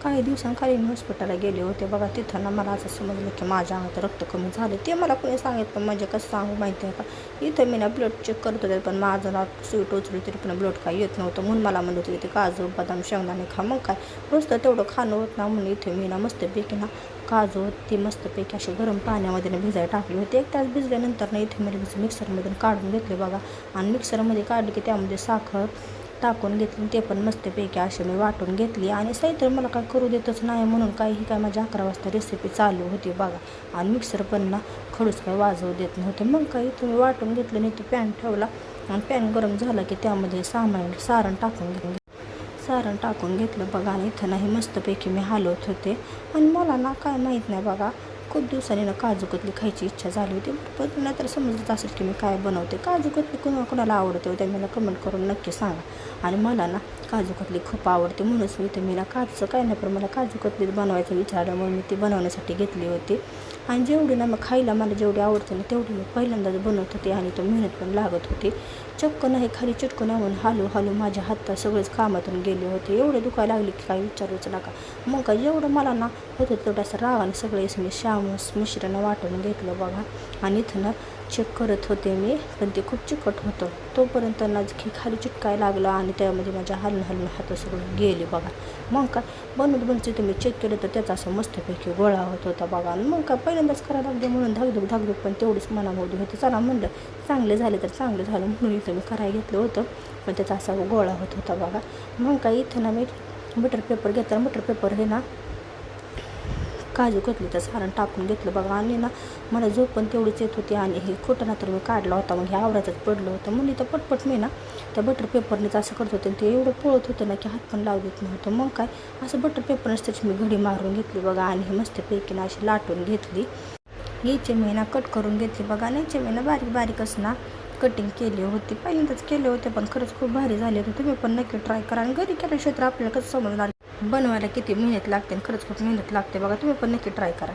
काही दिवसांखाली मी हॉस्पिटलला गेले होते बघा. तिथं ना मला असं समजलं की माझ्या अंगात रक्त कमी झाले. ते मला कोणी सांगितलं म्हणजे कसं सांगू माहिती आहे का. इथं मी ना ब्लड चेक करत होते पण माझं ना स्वीट उचली तरी पण ब्लड काही येत नव्हतं. म्हणून मला म्हणत होते ते काजू बदाम शेंगदाणे खा. मग काय नुसतं तेवढं खाणं होत ना म्हणून इथे मी ना मस्तपैकी ना काजू ती मस्तपैकी अशी गरम पाण्यामध्ये भिजायला टाकली होती. 1 तास भिजल्यानंतर ना इथे मी मिक्सरमधून काढून घेतले बघा. आणि मिक्सरमध्ये काढली की त्यामध्ये साखर टाकून घेतली. ते पण मस्तपैकी अशी मी वाटून घेतली. आणि साईतर मला काय करू देतच नाही म्हणून काही काय माझी 11 वाजता रेसिपी चालू होती बघा. आणि मिक्सर पण ना खडूस काय वाजवू देत नव्हते. मग काही तुम्ही वाटून घेतलं नाही. ते पॅन ठेवला आणि पॅन गरम झाला की त्यामध्ये सारण टाकून घेतलं बघा. आणि इथं नाही मस्तपैकी मी हलवत होते. आणि मला ना काय माहीत नाही बघा खूप दिवसांनी ना काजू कतली खायची इच्छा झाली होती. पण नाही तर समजत असेल की मी काय बनवते. काजू कतली कोणाला आवडते होते मला कमेंट करून नक्की सांगा. आणि मला ना काजू कतली खूप आवडते म्हणूनच मी मी ना काजूचं काय नाही पण मला काजू कतली बनवायचं विचारल्यामुळे मी ती बनवण्यासाठी घेतली होती. आणि जेवढी ना मग खायला मला जेवढी आवडते ना तेवढी मी पहिल्यांदाच बनवत होते. आणि तो मेहनत पण लागत होती. चक्क नाही खाली चिटकून म्हणून हलू माझ्या हात सगळेच कामातून गेले होते. एवढे दुखायला लागले की काही विचारूच नका. मग काय जेवढं मला ना होतं तेवढं असं रागाने सगळे मी मिश्रण वाटून घेतलं बघा. आणि इथं ना चेक करत होते मी पण ते खूप चिकट होतं. तोपर्यंत ना खाली चिटकायला लागलं आणि त्यामध्ये माझ्या हलून हात सगळं गेले बघा. मग काय बनवत तुम्ही चेक केलं तर त्याचा असं मस्तपैकी गोळा होत होता बघा. आणि मग काय पहिल्यांदाच करायला लागले म्हणून धाकधूक पण तेवढीच मनामध्ये होती. चला म्हणलं चांगले झाले तर चांगलं झालं म्हणून इथं मी करायला घेतलं होतं. पण त्याचा असा गोळा होत होता बघा. मग काय इथं ना मी बटर पेपर घेतला. बटर पेपर हे ना काजू कतलीचं सारण टाकून घेतलं बघा. आणि ना मला झोप पण तेवढीच येत होती. आणि हे खोटं ना तर मी काढला होता मग हे आवरायचंच पडलं होतं म्हणून इथं पटपट मी ना त्या बटर पेपरनेच असं करत होते. ते एवढं पोळत होतं ना की हात पण लावू देत नव्हतं. मग काय असं बटर पेपरनेच त्याची मी घडी मारून घेतली बघा. आणि हे मस्तपैकी ना अशी लाटून घेतली. याची मी ना कट करून घेतली बघा. आणि याची मी ना बारीकच ना कटिंग केली होती. पहिल्यांदाच केले होते पण खरंच खूप भारी झाले होते. तुम्ही पण नक्की ट्राय करा. आणि घरी केल्याशिवाय तर आपल्याला कसं समजणार बनवायला किती मेहनत लागते. आणि खरंच खूप मेहनत लागते बघा. तुम्ही पण नक्की ट्राय करा.